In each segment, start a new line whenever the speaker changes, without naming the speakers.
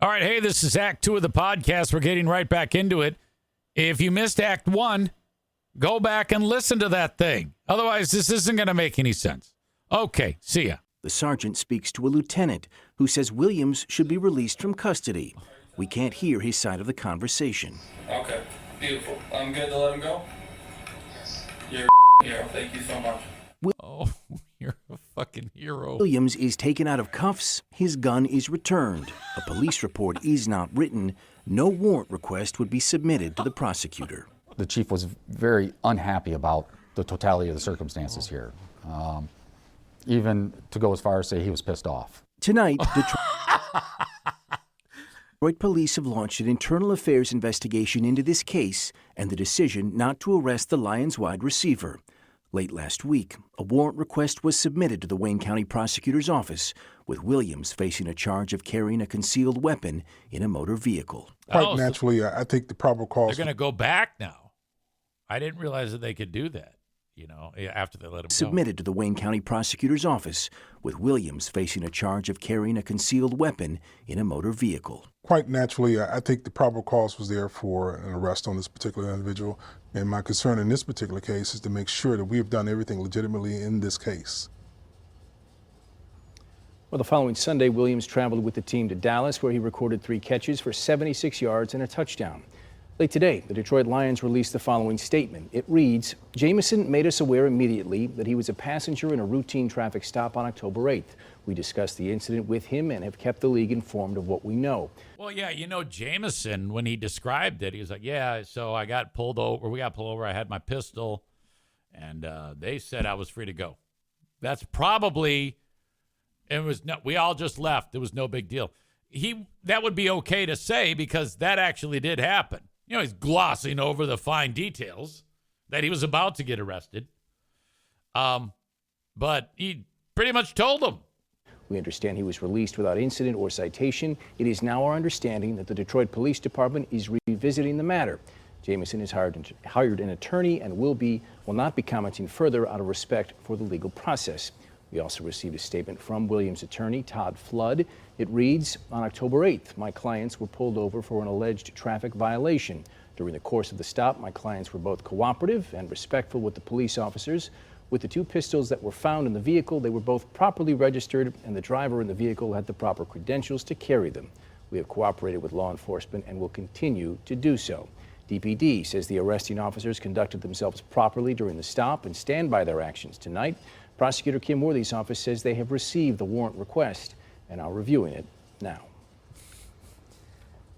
All right, hey, this is Act 2 of the podcast. We're getting right back into it. If you missed Act 1, go back and listen to that thing. Otherwise, this isn't going to make any sense. Okay, see ya.
The sergeant speaks to a lieutenant who says Williams should be released from custody. We can't hear his side of the conversation.
Okay, beautiful. I'm good to let him go? You're a hero. Thank you so much.
Oh, you're a fucking hero.
Williams is taken out of cuffs. His gun is returned. A police report is not written. No warrant request would be submitted to the prosecutor.
The chief was very unhappy about the totality of the circumstances here. Even to go as far as say he was pissed off.
Tonight, Detroit police have launched an internal affairs investigation into this case and the decision not to arrest the Lions wide receiver. Late last week, a warrant request was submitted to the Wayne County Prosecutor's Office, with Williams facing a charge of carrying a concealed weapon in a motor vehicle.
Quite naturally, I think the probable cause...
They're going to go back now. I didn't realize that they could do that, after they let him go.
Submitted to the Wayne County Prosecutor's Office, with Williams facing a charge of carrying a concealed weapon in a motor vehicle.
Quite naturally, I think the probable cause was there for an arrest on this particular individual. And my concern in this particular case is to make sure that we have done everything legitimately in this case.
Well, the following Sunday, Williams traveled with the team to Dallas, where he recorded 3 catches for 76 yards and a touchdown. Late today, the Detroit Lions released the following statement. It reads, Jameson made us aware immediately that he was a passenger in a routine traffic stop on October 8th. We discussed the incident with him and have kept the league informed of what we know.
Well, yeah, Jameson, when he described it, he was like, yeah, so we got pulled over, I had my pistol, and they said I was free to go. That's probably, we all just left. It was no big deal. That would be okay to say because that actually did happen. He's glossing over the fine details that he was about to get arrested. But he pretty much told them.
We understand he was released without incident or citation. It is now our understanding that the Detroit Police Department is revisiting the matter. Jameson has hired an attorney and will not be commenting further out of respect for the legal process. We also received a statement from Williams' attorney, Todd Flood. It reads, on October 8th, my clients were pulled over for an alleged traffic violation. During the course of the stop, my clients were both cooperative and respectful with the police officers. With the 2 pistols that were found in the vehicle, they were both properly registered, and the driver in the vehicle had the proper credentials to carry them. We have cooperated with law enforcement and will continue to do so. DPD says the arresting officers conducted themselves properly during the stop and stand by their actions tonight. Prosecutor Kim Worthy's office says they have received the warrant request and are reviewing it now.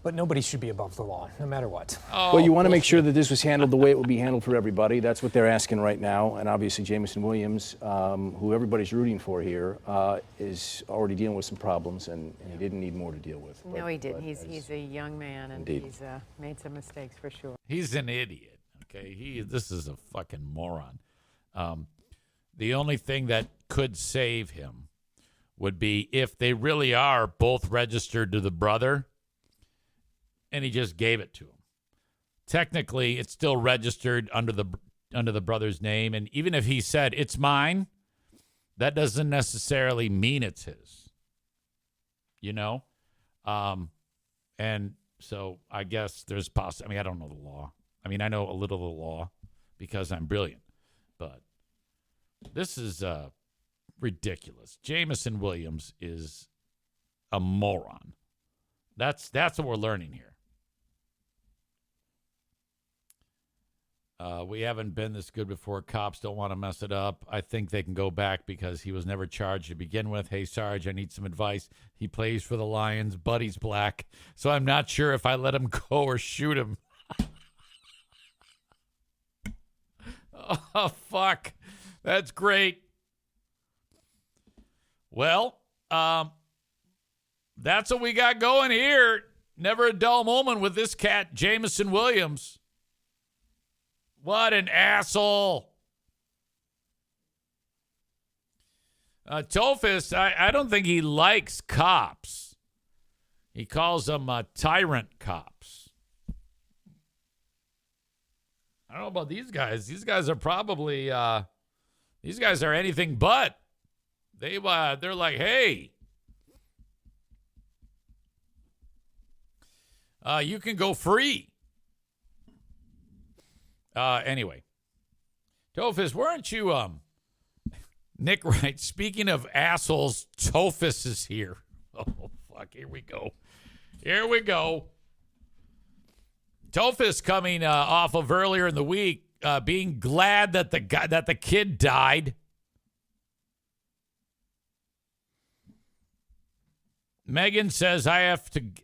But nobody should be above the law, no matter what.
Well, you want to make sure that this was handled the way it would be handled for everybody. That's what they're asking right now. And obviously, Jameson Williams, who everybody's rooting for here, is already dealing with some problems, and he didn't need more to deal with.
No, he didn't. He's a young man, and
Indeed.
he's made some mistakes for sure.
He's an idiot, okay? This is a fucking moron. The only thing that could save him would be if they really are both registered to the brother and he just gave it to him. Technically, it's still registered under the brother's name, and even if he said, it's mine, that doesn't necessarily mean it's his. And so I guess there's I don't know the law. I know a little of the law because I'm brilliant, but this is ridiculous. Jameson Williams is a moron. That's what we're learning here. We haven't been this good before. Cops don't want to mess it up. I think they can go back because he was never charged to begin with. Hey, Sarge, I need some advice. He plays for the Lions, but he's black. So I'm not sure if I let him go or shoot him. Oh, fuck. That's great. Well, that's what we got going here. Never a dull moment with this cat, Jameson Williams. What an asshole. Tophus, I don't think he likes cops. He calls them tyrant cops. I don't know about these guys. These guys are probably, these guys are anything but. They're like, hey, you can go free. Anyway, Tophus, weren't you, Nick writes, speaking of assholes, Tophus is here. Oh, fuck, here we go. Here we go. Tophus coming off of earlier in the week, being glad that the kid died. Megan says, I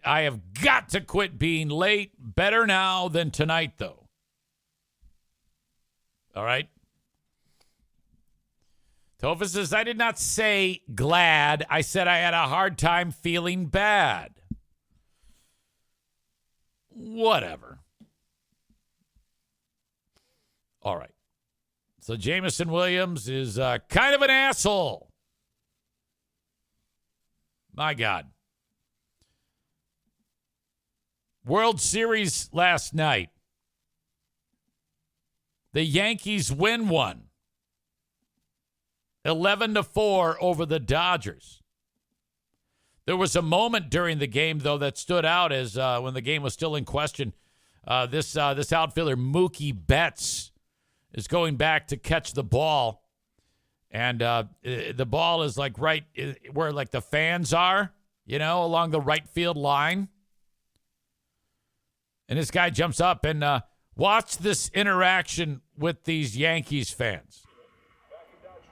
have got to quit being late. Better now than tonight, though. All right. Tophus says, I did not say glad. I said I had a hard time feeling bad. Whatever. All right. So Jameson Williams is kind of an asshole. My God. World Series last night. The Yankees win one. 11-4 over the Dodgers. There was a moment during the game, though, that stood out as when the game was still in question. This outfielder, Mookie Betts, is going back to catch the ball. And the ball is like right where like the fans are, along the right field line. And this guy jumps up and watch this interaction with these Yankees fans.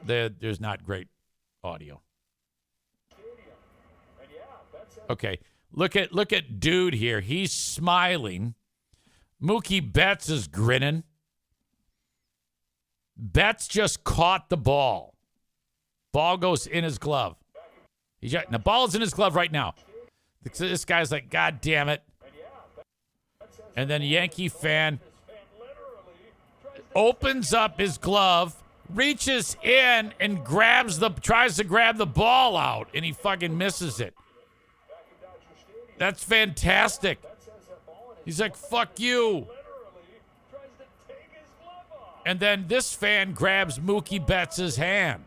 There's not great audio. Okay, look at dude here. He's smiling. Mookie Betts is grinning. Betts just caught the ball. Ball goes in his glove. The ball's in his glove right now. This guy's like, God damn it. And then a Yankee fan opens up his glove, reaches in and tries to grab the ball out, and he fucking misses it. That's fantastic. He's like, fuck you. And then this fan grabs Mookie Betts' hand.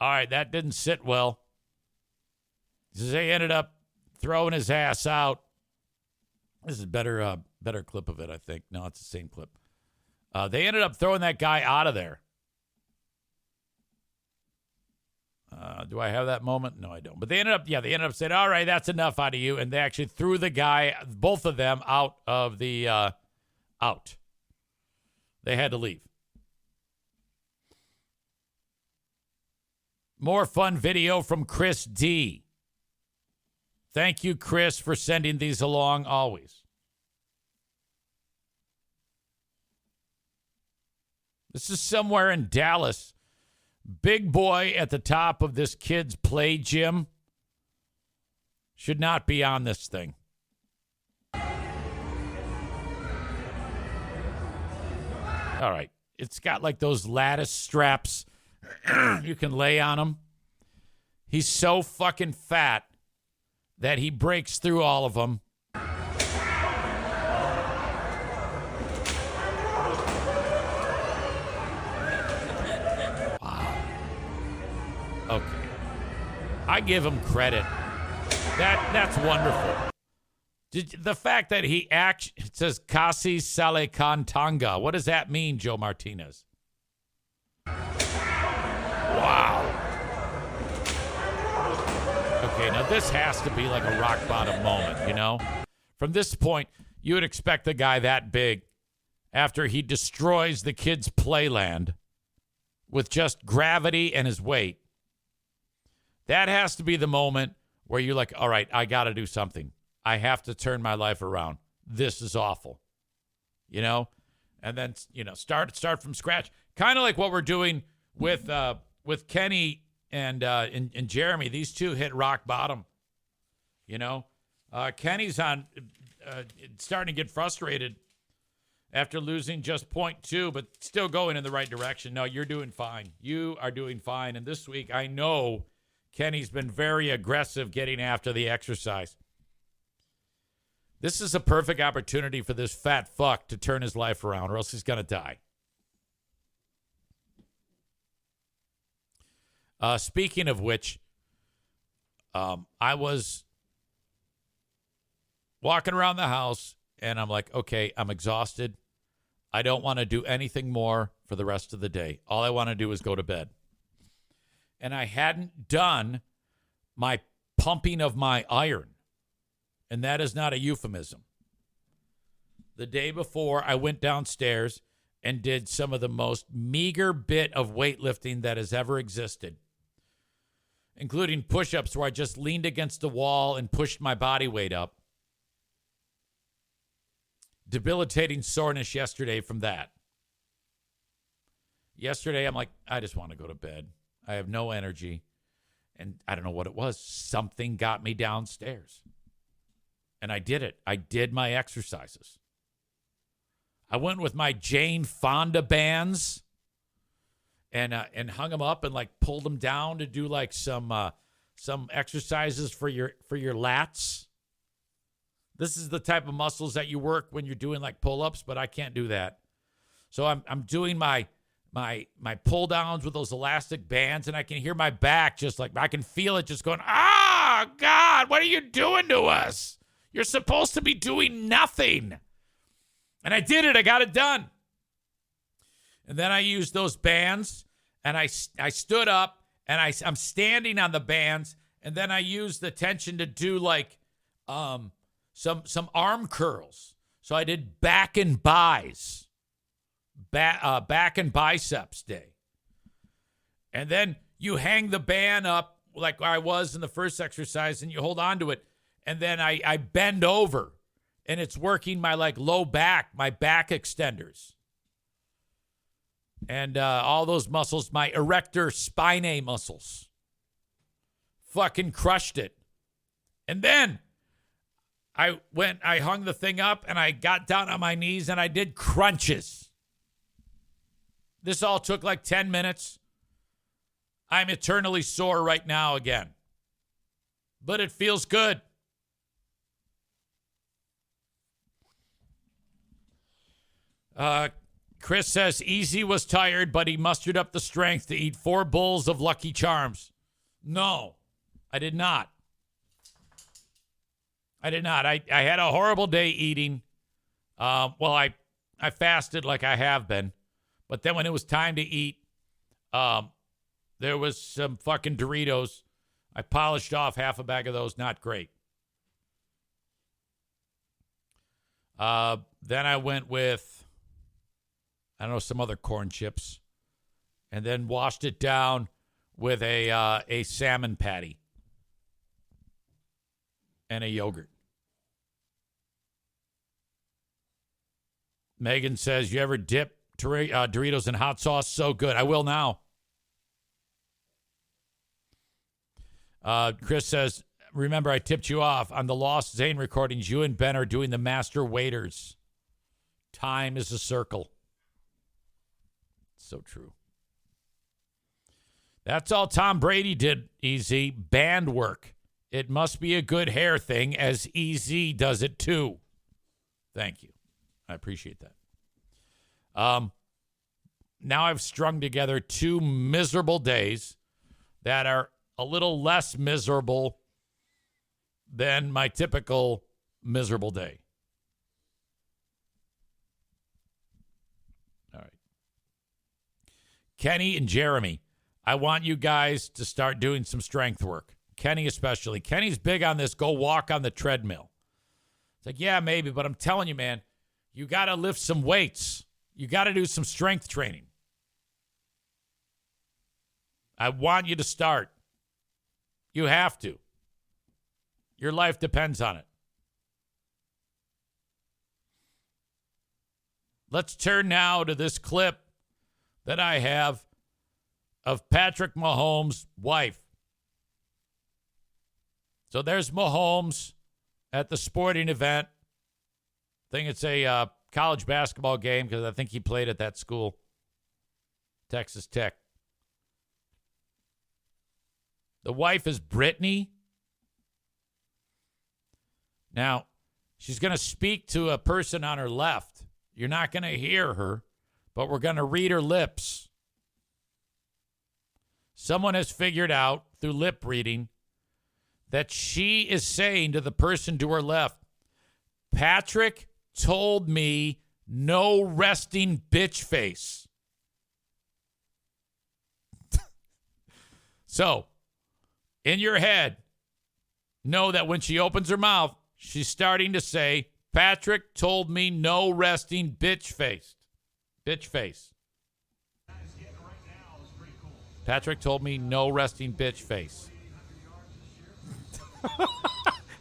All right, that didn't sit well. They ended up throwing his ass out. This is better clip of it, I think. No, it's the same clip. They ended up throwing that guy out of there. Do I have that moment? No, I don't. But they ended up saying, all right, that's enough out of you. And they actually threw the guy, both of them, out of the, out. They had to leave. More fun video from Chris D. Thank you, Chris, for sending these along always. This is somewhere in Dallas. Big boy at the top of this kid's play gym should not be on this thing. All right. It's got like those lattice straps you can lay on him. He's so fucking fat that he breaks through all of them. Okay. I give him credit. That's wonderful. The fact that he it says Kasi Sale Kantanga. What does that mean, Joe Martinez? Wow. Okay, now this has to be like a rock bottom moment, From this point, you would expect the guy that big, after he destroys the kid's playland with just gravity and his weight, that has to be the moment where you're like, all right, I got to do something. I have to turn my life around. This is awful. And then, start from scratch. Kind of like what we're doing with Kenny and Jeremy. These two hit rock bottom. Kenny's starting to get frustrated after losing just 0.2, but still going in the right direction. No, you're doing fine. You are doing fine. And this week, I know Kenny's been very aggressive getting after the exercise. This is a perfect opportunity for this fat fuck to turn his life around, or else he's going to die. Speaking of which, I was walking around the house, and I'm like, okay, I'm exhausted. I don't want to do anything more for the rest of the day. All I want to do is go to bed. And I hadn't done my pumping of my iron. And that is not a euphemism. The day before, I went downstairs and did some of the most meager bit of weightlifting that has ever existed, including push-ups where I just leaned against the wall and pushed my body weight up. Debilitating soreness yesterday from that. Yesterday, I'm like, I just want to go to bed. I have no energy. And I don't know what it was. Something got me downstairs. And I did it. I did my exercises. I went with my Jane Fonda bands and hung them up and like pulled them down to do like some exercises for your lats. This is the type of muscles that you work when you're doing like pull-ups, but I can't do that. So I'm doing my pull downs with those elastic bands, and I can hear my back just like, I can feel it just going, God, what are you doing to us? You're supposed to be doing nothing. And I did it. I got it done. And then I used those bands, and I stood up, and I'm standing on the bands, and then I used the tension to do like some arm curls. So I did back and buys. Back and biceps day. And then you hang the band up like I was in the first exercise, and you hold on to it. And then I bend over, and it's working my like low back, my back extenders. And all those muscles, my erector spinae muscles. Fucking crushed it. And then I hung the thing up, and I got down on my knees, and I did crunches. This all took like 10 minutes. I'm eternally sore right now again. But it feels good. Chris says Easy was tired, but he mustered up the strength to eat 4 bowls of Lucky Charms. No, I did not. I had a horrible day eating. I fasted like I have been. But then when it was time to eat, there was some fucking Doritos. I polished off half a bag of those. Not great. Then I went with, I don't know, some other corn chips. And then washed it down with a salmon patty. And a yogurt. Megan says, you ever dip Doritos in hot sauce? So good. I will now. Chris says, remember I tipped you off on the Lost Zane recordings. You and Ben are doing the master waiters. Time is a circle. So true. That's all Tom Brady did, Easy. Band work. It must be a good hair thing, as EZ does it too. Thank you. I appreciate that. Now I've strung together 2 miserable days that are a little less miserable than my typical miserable day. All right. Kenny and Jeremy, I want you guys to start doing some strength work. Kenny especially. Kenny's big on this, go walk on the treadmill. It's like, yeah, maybe, but I'm telling you, man, you got to lift some weights. You got to do some strength training. I want you to start. You have to. Your life depends on it. Let's turn now to this clip that I have of Patrick Mahomes' wife. So there's Mahomes at the sporting event. I think it's a college basketball game because I think he played at that school, Texas Tech. The wife is Brittany. Now, she's going to speak to a person on her left. You're not going to hear her, but we're going to read her lips. Someone has figured out through lip reading that she is saying to the person to her left, Patrick told me no resting bitch face. So, in your head, know that when she opens her mouth, she's starting to say, Patrick told me no resting bitch face. Bitch face. Patrick told me no resting bitch face.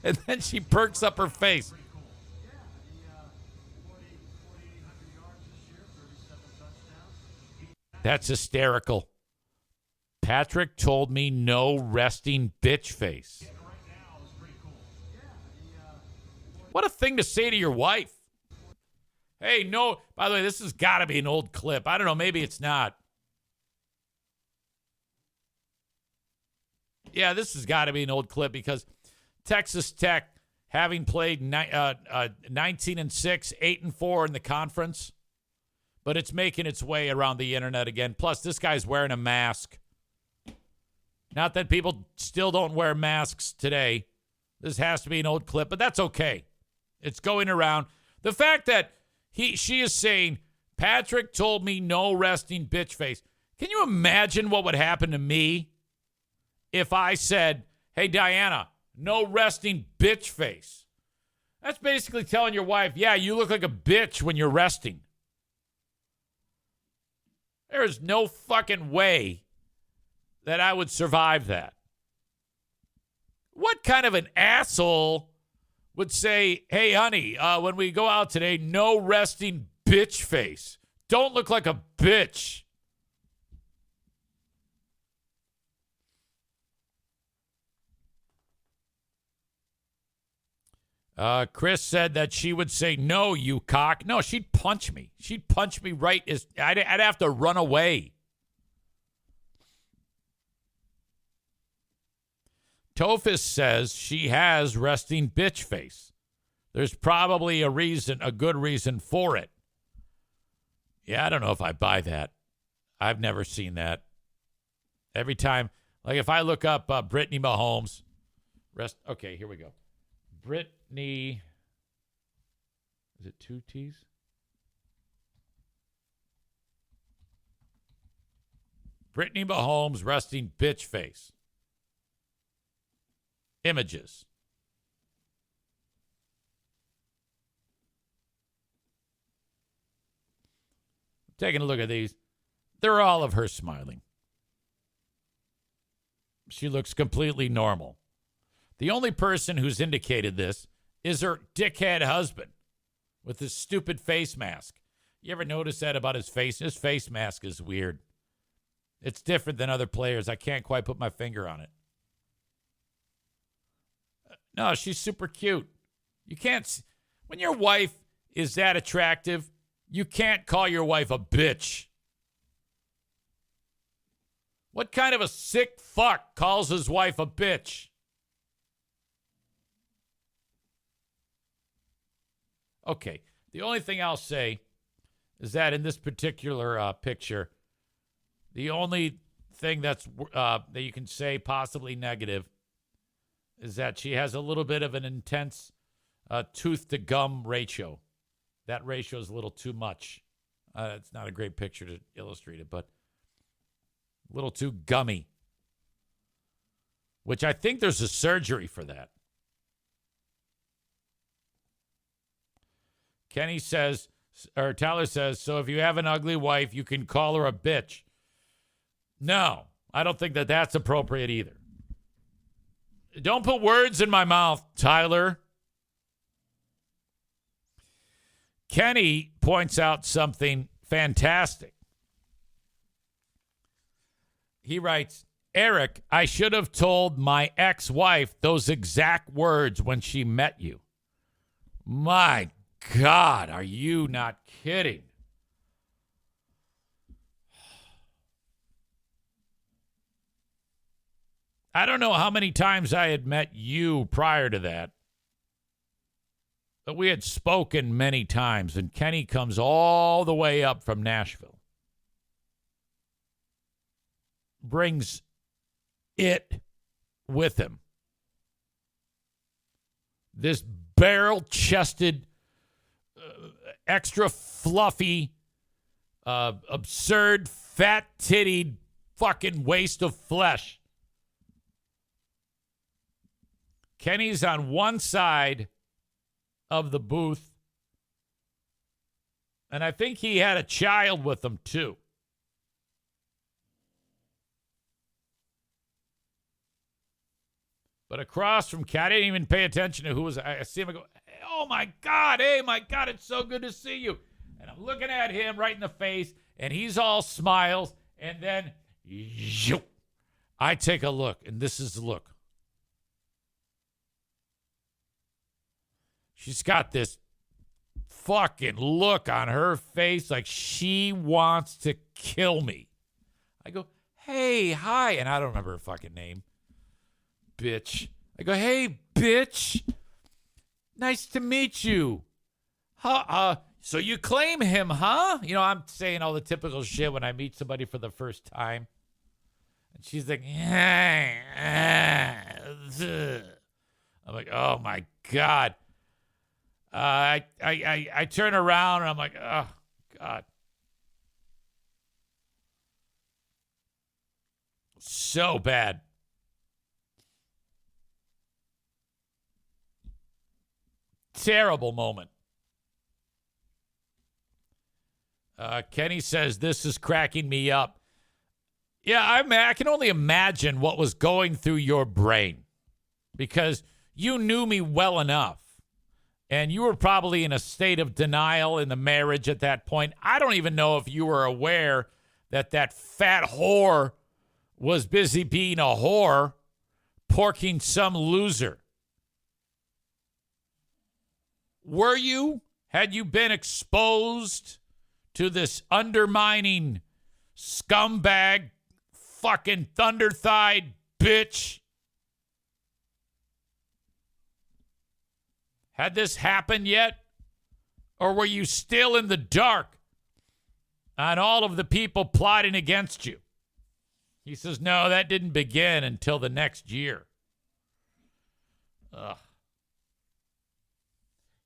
And then she perks up her face. That's hysterical. Patrick told me no resting bitch face. What a thing to say to your wife. Hey, no, by the way, this has got to be an old clip. I don't know, maybe it's not. Yeah, this has got to be an old clip because Texas Tech, having played 19-6, 8-4 in the conference, but it's making its way around the internet again. Plus, this guy's wearing a mask. Not that people still don't wear masks today. This has to be an old clip, but that's okay. It's going around. The fact that she is saying, Patrick told me no resting bitch face. Can you imagine what would happen to me if I said, hey, Diana, no resting bitch face? That's basically telling your wife, yeah, you look like a bitch when you're resting. There is no fucking way that I would survive that. What kind of an asshole would say, hey, honey, when we go out today, no resting bitch face. Don't look like a bitch. Chris said that she would say, no, you cock. No, she'd punch me. She'd punch me right as I'd have to run away. Tophus says she has resting bitch face. There's probably a good reason for it. Yeah, I don't know if I buy that. I've never seen that. Every time, like if I look up Brittany Mahomes, okay, here we go. Brittany, is it 2 T's? Brittany Mahomes resting bitch face. Images. Taking a look at these. They're all of her smiling. She looks completely normal. The only person who's indicated this is her dickhead husband with his stupid face mask. You ever notice that about his face? His face mask is weird. It's different than other players. I can't quite put my finger on it. No, she's super cute. You can't, when your wife is that attractive, you can't call your wife a bitch. What kind of a sick fuck calls his wife a bitch? Okay, the only thing I'll say is that in this particular picture, the only thing that you can say possibly negative is that she has a little bit of an intense tooth to gum ratio. That ratio is a little too much. It's not a great picture to illustrate it, but a little too gummy, which I think there's a surgery for that. Kenny says, or Tyler says, so if you have an ugly wife, you can call her a bitch. No, I don't think that that's appropriate either. Don't put words in my mouth, Tyler. Kenny points out something fantastic. He writes, Eric, I should have told my ex-wife those exact words when she met you. My God, are you not kidding? I don't know how many times I had met you prior to that, but we had spoken many times, and Kenny comes all the way up from Nashville. Brings it with him. this barrel-chested, extra fluffy, absurd, fat-tittied fucking waste of flesh. Kenny's on one side of the booth, and I think he had a child with him, too. But across from Cat, I didn't even pay attention to who was. I see him, I go, oh my God, hey, my God, it's so good to see you. And I'm looking at him right in the face, and he's all smiles. And then, I take a look, and this is the look. She's got this fucking look on her face like she wants to kill me. I go, hey, hi. And I don't remember her fucking name. Bitch. I go, hey, bitch. Nice to meet you. So you claim him, huh? You know, I'm saying all the typical shit when I meet somebody for the first time. And she's like, I'm like, oh my God. I turn around and I'm like, oh God. So bad. Terrible moment. Kenny says, this is cracking me up. Yeah, I can only imagine what was going through your brain because you knew me well enough and you were probably in a state of denial in the marriage at that point. I don't even know if you were aware that that fat whore was busy being a whore, porking some loser. Were you? Had you been exposed to this undermining scumbag fucking thunder-thighed bitch? Had this happened yet? Or were you still in the dark on all of the people plotting against you? He says, no, that didn't begin until the next year. Ugh.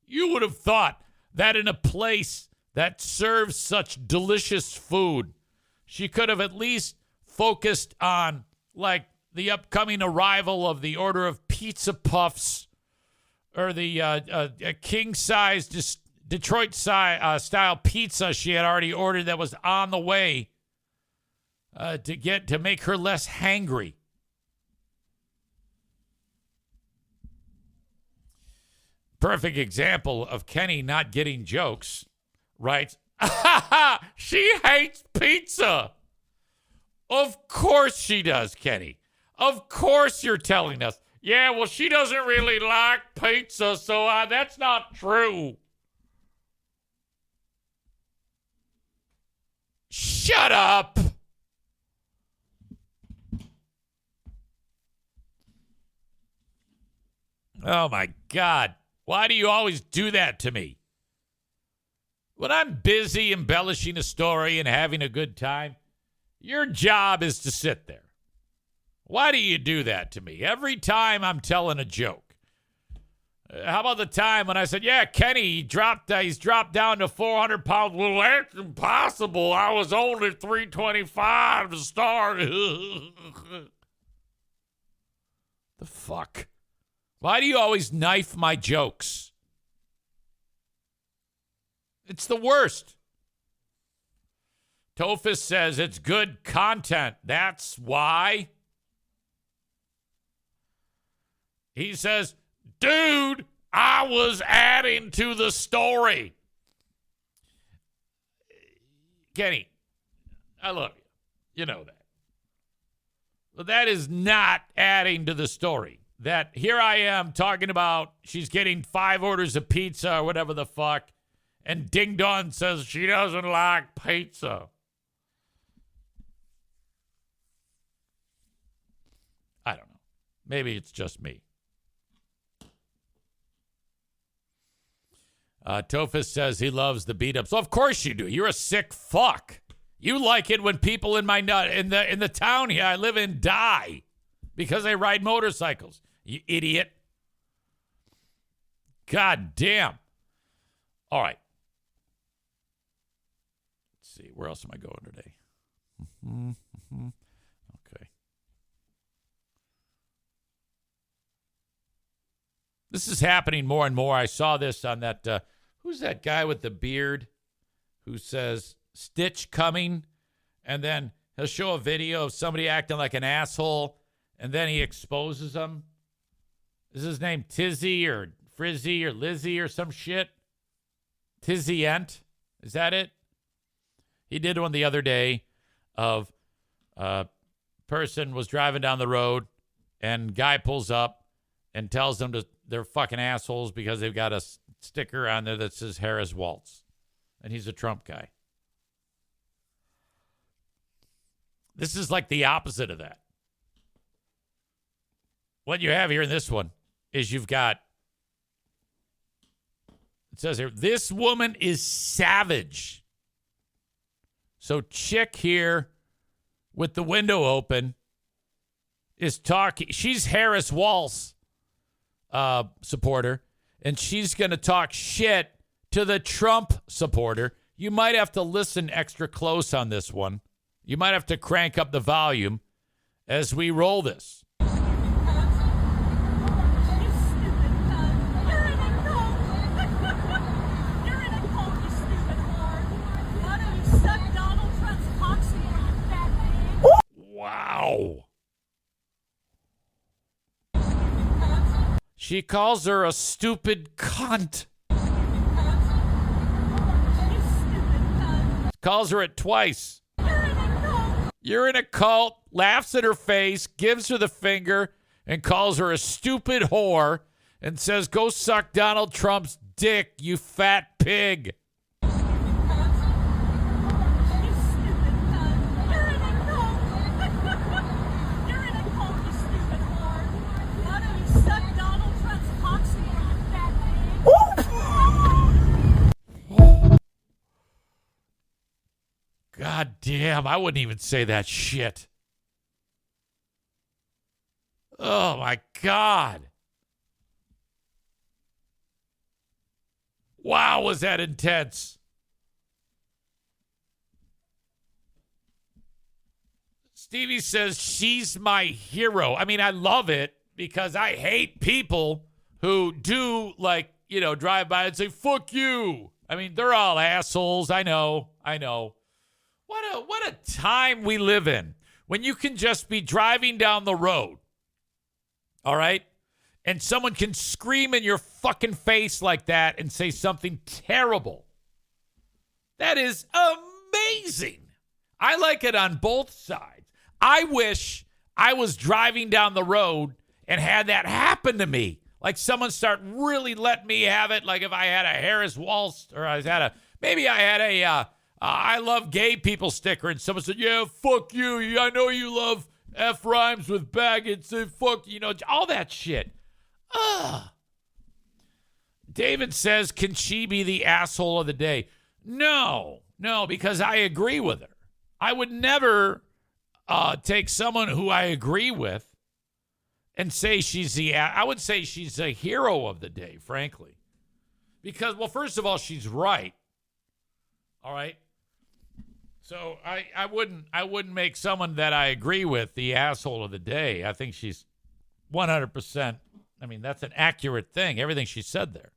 You would have thought that in a place that serves such delicious food, she could have at least focused on, like, the upcoming arrival of the order of pizza puffs or the king-size Detroit-style pizza she had already ordered that was on the way to make her less hangry. Perfect example of Kenny not getting jokes, writes, she hates pizza. Of course she does, Kenny. Of course you're telling us. Yeah, well, she doesn't really like pizza, so that's not true. Shut up. Oh, my God. Why do you always do that to me? When I'm busy embellishing a story and having a good time, your job is to sit there. Why do you do that to me? Every time I'm telling a joke. How about the time when I said, yeah, Kenny, he's dropped down to 400 pounds. Well, that's impossible. I was only 325 to start. The fuck? Why do you always knife my jokes? It's the worst. Tophus says it's good content. That's why. He says, dude, I was adding to the story. Kenny, I love you. You know that. But that is not adding to the story. That here I am talking about she's getting 5 orders of pizza or whatever the fuck, and Ding Dong says she doesn't like pizza. I don't know. Maybe it's just me. Tophus says he loves the beat-ups. Well, of course you do. You're a sick fuck. You like it when people in my in the town here I live in die because they ride motorcycles. You idiot. God damn. All right. Let's see. Where else am I going today? Okay. This is happening more and more. I saw this on that. Who's that guy with the beard who says, Stitch coming? And then he'll show a video of somebody acting like an asshole, and then he exposes them. Is his name Tizzy or Frizzy or Lizzie or some shit? Tizzy Ent? Is that it? He did one the other day of a person was driving down the road, and guy pulls up and tells them they're fucking assholes because they've got a sticker on there that says Harris Waltz. And he's a Trump guy. This is like the opposite of that. What you have here in this one is you've got, it says here, this woman is savage. So chick here with the window open is talking. She's Harris Waltz supporter, and she's going to talk shit to the Trump supporter. You might have to listen extra close on this one. You might have to crank up the volume as we roll this. Wow. She calls her a stupid cunt. Calls her it twice. You're in a cult, laughs at her face, gives her the finger, and calls her a stupid whore, and says, go suck Donald Trump's dick, you fat pig. God damn, I wouldn't even say that shit. Oh, my God. Wow, was that intense. Stevie says she's my hero. I mean, I love it because I hate people who do, like, you know, drive by and say, fuck you. I mean, they're all assholes. I know. What a time we live in when you can just be driving down the road, all right, and someone can scream in your fucking face like that and say something terrible. That is amazing. I like it on both sides. I wish I was driving down the road and had that happen to me. Like someone start really letting me have it. Like if I had a Harris Waltz or I had a I love gay people sticker, and someone said, yeah, fuck you. I know you love F rhymes with baggots. Fuck, you know, all that shit. Ugh. David says, can she be the asshole of the day? No, because I agree with her. I would never take someone who I agree with and say I would say she's a hero of the day, frankly. Because, well, first of all, she's right. All right. So I wouldn't make someone that I agree with the asshole of the day. I think she's 100%. I mean, that's an accurate thing. Everything she said there.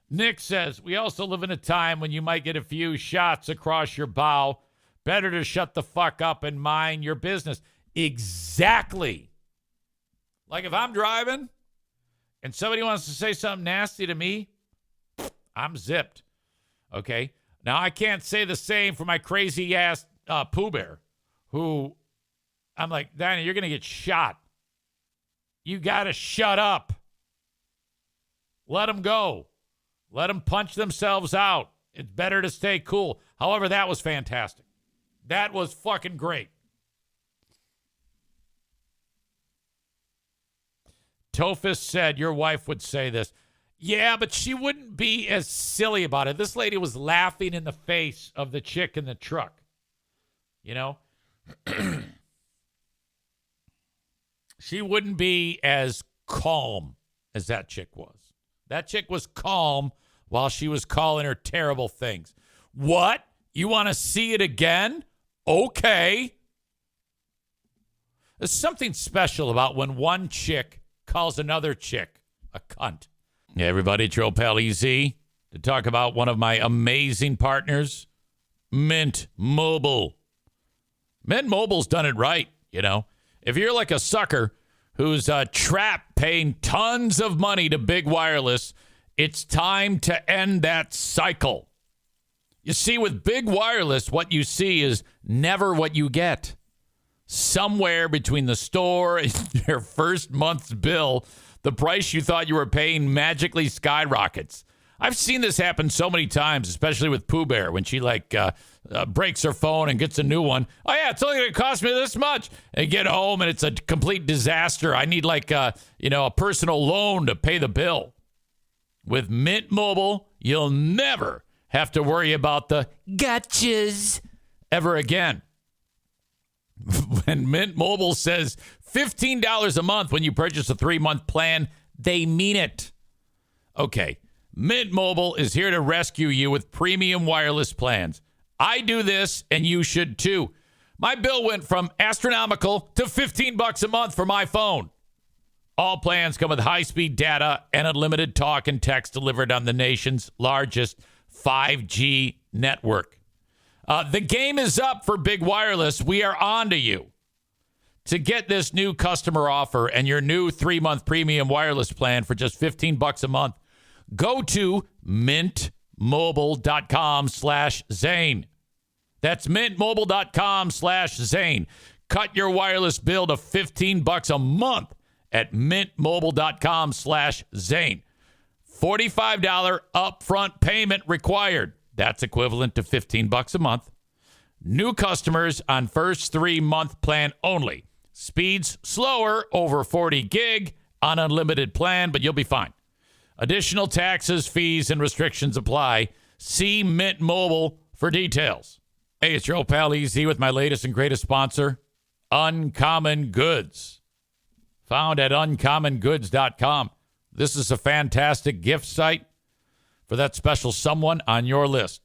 Nick says, we also live in a time when you might get a few shots across your bow. Better to shut the fuck up and mind your business. Exactly. Like if I'm driving and somebody wants to say something nasty to me, I'm zipped. Okay? Now, I can't say the same for my crazy-ass Pooh Bear, who I'm like, Danny, you're going to get shot. You got to shut up. Let them go. Let them punch themselves out. It's better to stay cool. However, that was fantastic. That was fucking great. Tophus said your wife would say this. Yeah, but she wouldn't be as silly about it. This lady was laughing in the face of the chick in the truck. You know? She wouldn't be as calm as that chick was. That chick was calm while she was calling her terrible things. What? You want to see it again? Okay. There's something special about when one chick calls another chick a cunt. Hey, everybody, it's your old pal EZ to talk about one of my amazing partners, Mint Mobile. Mint Mobile's done it right, you know. If you're like a sucker who's trapped paying tons of money to big wireless, it's time to end that cycle. You see, with big wireless, what you see is never what you get. Somewhere between the store and your first month's bill, the price you thought you were paying magically skyrockets. I've seen this happen so many times, especially with Pooh Bear when she breaks her phone and gets a new one. Oh yeah, it's only going to cost me this much. And you get home and it's a complete disaster. I need a personal loan to pay the bill. With Mint Mobile, you'll never have to worry about the gotchas ever again. When Mint Mobile says $15 a month when you purchase a 3-month plan, they mean it. Okay, Mint Mobile is here to rescue you with premium wireless plans. I do this, and you should too. My bill went from astronomical to $15 a month for my phone. All plans come with high-speed data and unlimited talk and text delivered on the nation's largest 5G network. The game is up for big wireless. We are on to you. To get this new customer offer and your new 3-month premium wireless plan for just $15 a month, go to mintmobile.com/Zane. That's mintmobile.com/Zane. Cut your wireless bill to $15 a month at mintmobile.com/Zane. $45 upfront payment required. That's equivalent to $15 a month. New customers on first 3-month plan only. Speeds slower, over 40 gig on unlimited plan, but you'll be fine. Additional taxes, fees, and restrictions apply. See Mint Mobile for details. Hey, it's your old pal EZ with my latest and greatest sponsor, Uncommon Goods. Found at uncommongoods.com. This is a fantastic gift site for that special someone on your list.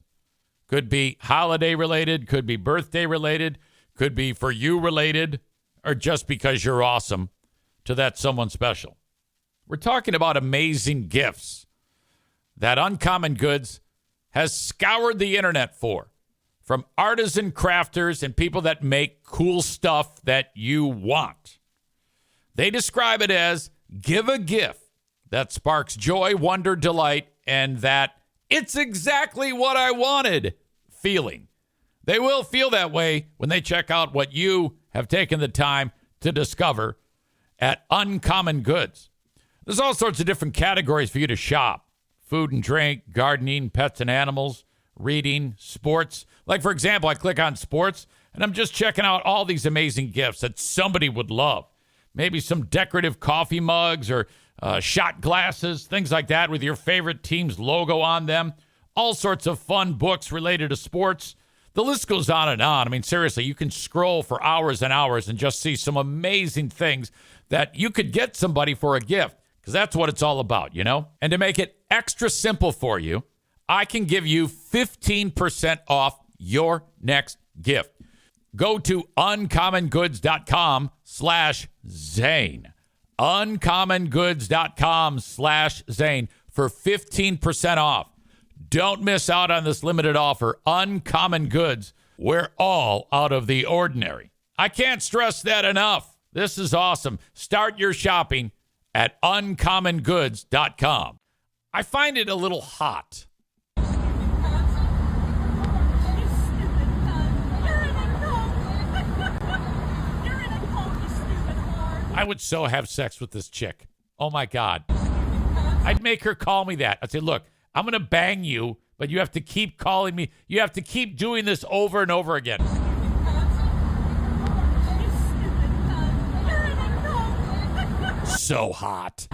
Could be holiday related, could be birthday related, could be for you related, or just because you're awesome to that someone special. We're talking about amazing gifts that Uncommon Goods has scoured the internet for, from artisan crafters and people that make cool stuff that you want. They describe it as give a gift that sparks joy, wonder, delight, and that it's exactly what I wanted feeling. They will feel that way when they check out what you have taken the time to discover at Uncommon Goods. There's all sorts of different categories for you to shop. Food and drink, gardening, pets and animals, reading, sports. Like, for example, I click on sports, and I'm just checking out all these amazing gifts that somebody would love. Maybe some decorative coffee mugs or shot glasses, things like that with your favorite team's logo on them. All sorts of fun books related to sports. The list goes on and on. I mean, seriously, you can scroll for hours and hours and just see some amazing things that you could get somebody for a gift, because that's what it's all about, you know? And to make it extra simple for you, I can give you 15% off your next gift. Go to uncommongoods.com/Zane. uncommongoods.com/Zane for 15% off. Don't miss out on this limited offer. Uncommon Goods. We're all out of the ordinary. I can't stress that enough. This is awesome. Start your shopping at uncommongoods.com. I find it a little hot. I would so have sex with this chick. Oh, my God. I'd make her call me that. I'd say, look, I'm going to bang you, but you have to keep calling me. You have to keep doing this over and over again. So hot.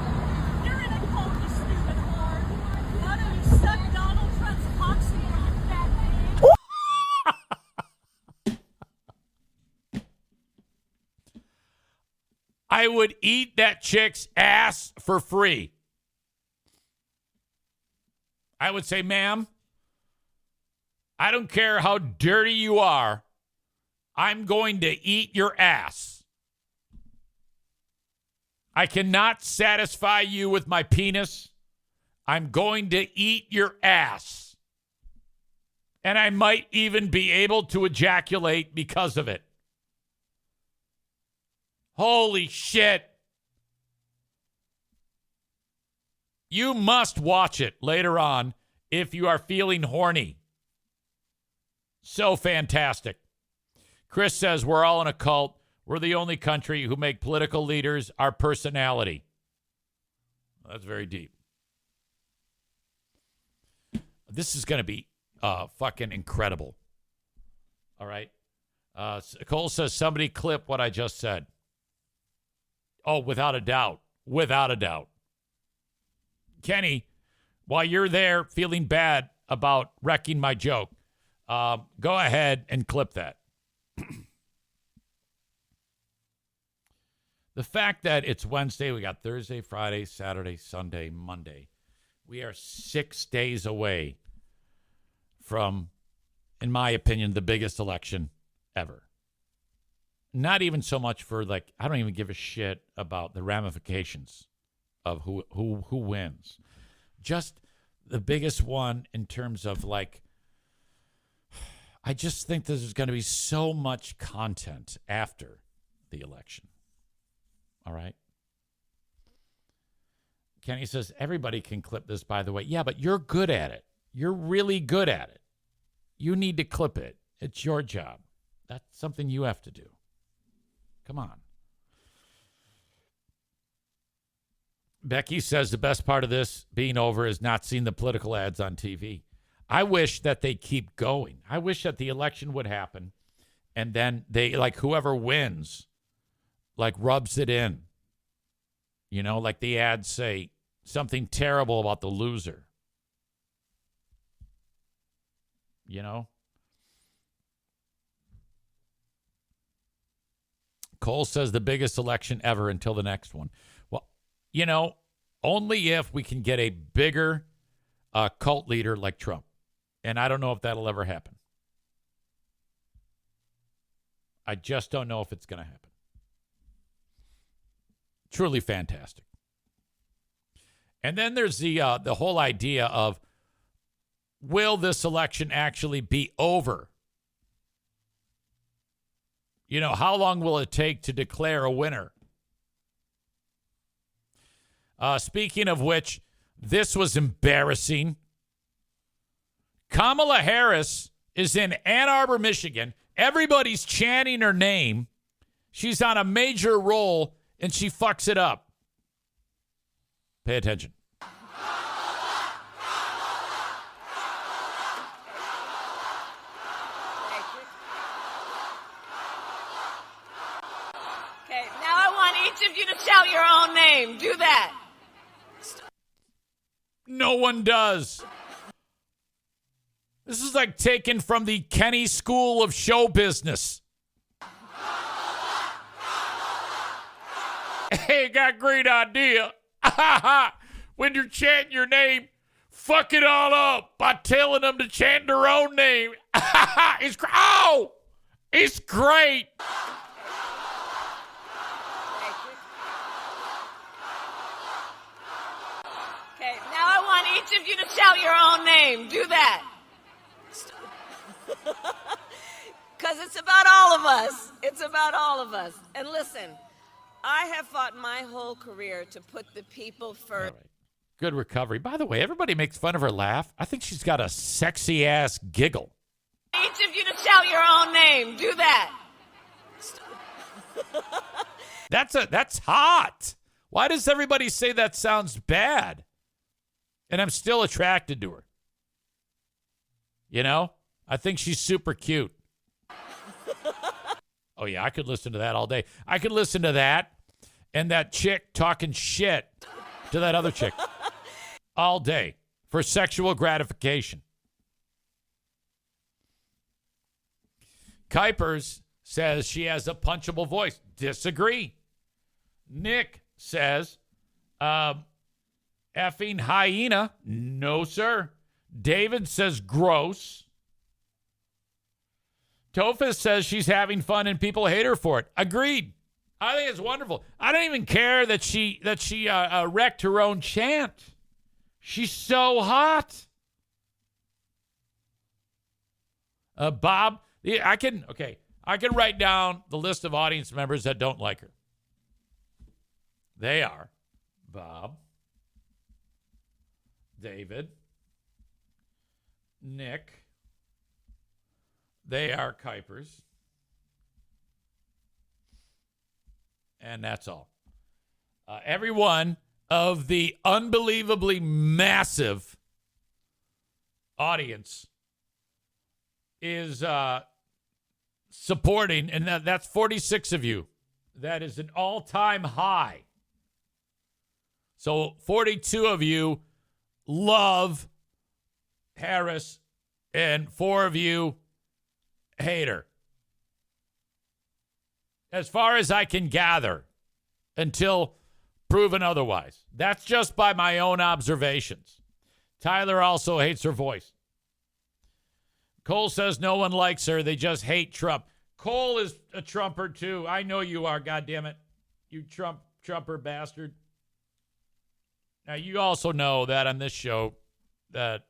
I would eat that chick's ass for free. I would say, ma'am, I don't care how dirty you are. I'm going to eat your ass. I cannot satisfy you with my penis. I'm going to eat your ass. And I might even be able to ejaculate because of it. Holy shit. You must watch it later on if you are feeling horny. So fantastic. Chris says we're all in a cult. We're the only country who make political leaders our personality. That's very deep. This is going to be fucking incredible. All right. Cole says somebody clip what I just said. Oh, without a doubt. Without a doubt. Kenny, while you're there feeling bad about wrecking my joke, go ahead and clip that. The fact that it's Wednesday, we got Thursday, Friday, Saturday, Sunday, Monday. We are 6 days away from, in my opinion, the biggest election ever. Not even so much for, like, I don't even give a shit about the ramifications of who wins. Just the biggest one in terms of, like, I just think there's going to be so much content after the election. All right. Kenny says, everybody can clip this, by the way. Yeah, but you're good at it. You're really good at it. You need to clip it. It's your job. That's something you have to do. Come on. Becky says the best part of this being over is not seeing the political ads on TV. I wish that they keep going. I wish that the election would happen and then they, like, whoever wins, like, rubs it in. You know, like the ads say something terrible about the loser. You know? Cole says the biggest election ever until the next one. Well, you know, only if we can get a bigger cult leader like Trump. And I don't know if that'll ever happen. I just don't know if it's going to happen. Truly fantastic. And then there's the whole idea of, will this election actually be over? You know, how long will it take to declare a winner? Speaking of which, this was embarrassing. Kamala Harris is in Ann Arbor, Michigan. Everybody's chanting her name. She's on a major role, and she fucks it up. Pay attention.
Okay, now I want each of you to shout your own name. Do that.
No one does. This is like taken from the Kenny School of Show Business. Hey, got a great idea. When you're chanting your name, fuck it all up by telling them to chant their own name. It's great.
Okay, now I want each of you to shout your own name. Do that. Because it's about all of us. It's about all of us. And listen, I have fought my whole career to put the people first.
All right. Good recovery. By the way, everybody makes fun of her laugh. I think she's got a sexy ass giggle.
Each of you to shout your own name. Do that.
That's hot. Why does everybody say that sounds bad? And I'm still attracted to her. You know? I think she's super cute. Oh, yeah, I could listen to that all day. I could listen to that and that chick talking shit to that other chick all day for sexual gratification. Kuipers says she has a punchable voice. Disagree. Nick says, effing hyena. No, sir. David says gross. Tophus says she's having fun and people hate her for it. Agreed. I think it's wonderful. I don't even care that she wrecked her own chant. She's so hot. Bob, I can write down the list of audience members that don't like her. They are Bob, David, Nick. They are Kuipers. And that's all. Every one of the unbelievably massive audience is supporting, and that's 46 of you. That is an all-time high. So 42 of you love Harris, and 4 of you hate her. As far as I can gather, until proven otherwise. That's just by my own observations. Tyler also hates her voice. Cole says no one likes her. They just hate Trump. Cole is a Trumper, too. I know you are, goddammit. You Trumper bastard. Now, you also know that on this show that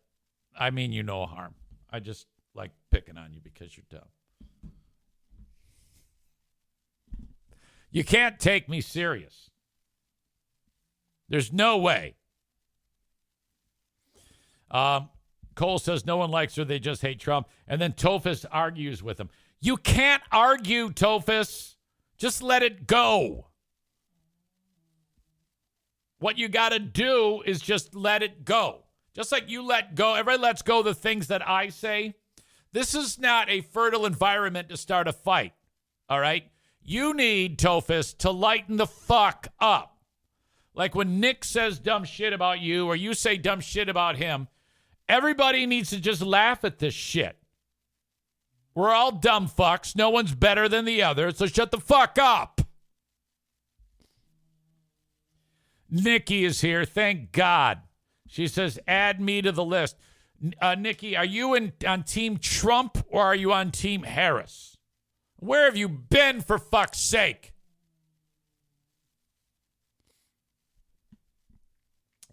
I mean you no harm. I just like picking on you because you're dumb. You can't take me serious. There's no way. Cole says no one likes her. They just hate Trump. And then Tophus argues with him. You can't argue, Tophus. Just let it go. What you got to do is just let it go. Just like you let go. Everybody lets go the things that I say. This is not a fertile environment to start a fight. All right? You need, Tophus, to lighten the fuck up. Like when Nick says dumb shit about you or you say dumb shit about him, everybody needs to just laugh at this shit. We're all dumb fucks. No one's better than the other, so shut the fuck up. Nikki is here. Thank God. She says, add me to the list. Nikki, are you on Team Trump or are you on Team Harris? Where have you been, for fuck's sake?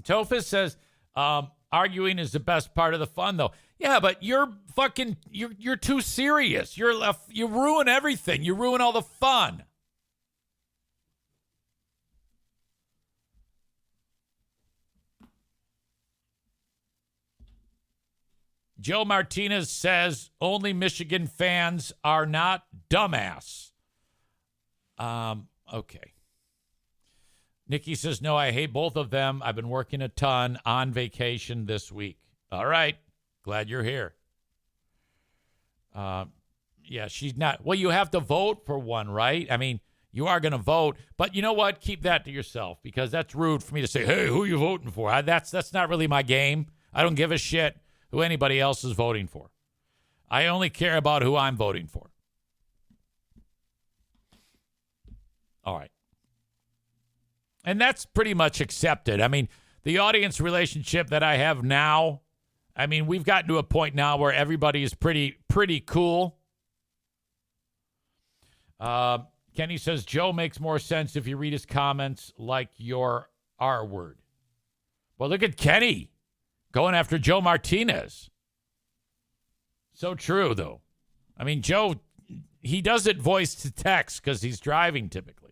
Tophus says, arguing is the best part of the fun, though. Yeah, but you're too serious. You ruin everything. You ruin all the fun. Joe Martinez says only Michigan fans are not dumbass. Okay. Nikki says, no, I hate both of them. I've been working a ton on vacation this week. All right. Glad you're here. Yeah, she's not. Well, you have to vote for one, right? I mean, you are going to vote. But you know what? Keep that to yourself because that's rude for me to say, hey, who are you voting for? That's not really my game. I don't give a shit who anybody else is voting for. I only care about who I'm voting for. All right. And that's pretty much accepted. I mean, the audience relationship that I have now, I mean, we've gotten to a point now where everybody is pretty cool. Kenny says, Joe makes more sense if you read his comments like your R word. Well, look at Kenny going after Joe Martinez. So true, though. I mean, Joe, he does it voice to text because he's driving typically.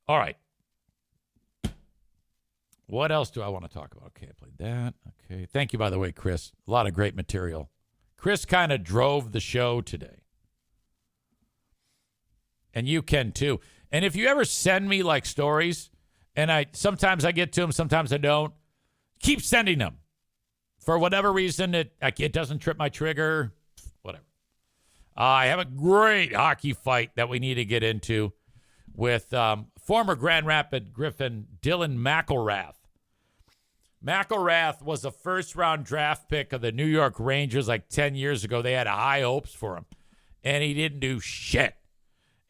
All right. What else do I want to talk about? Okay, I played that. Okay. Thank you, by the way, Chris. A lot of great material. Chris kind of drove the show today. And you can, too. And if you ever send me, like, stories, and sometimes I get to them, sometimes I don't, keep sending them. For whatever reason, it doesn't trip my trigger, whatever. I have a great hockey fight that we need to get into with former Grand Rapid Griffin Dylan McElrath. McElrath was a first-round draft pick of the New York Rangers like 10 years ago. They had high hopes for him, and he didn't do shit.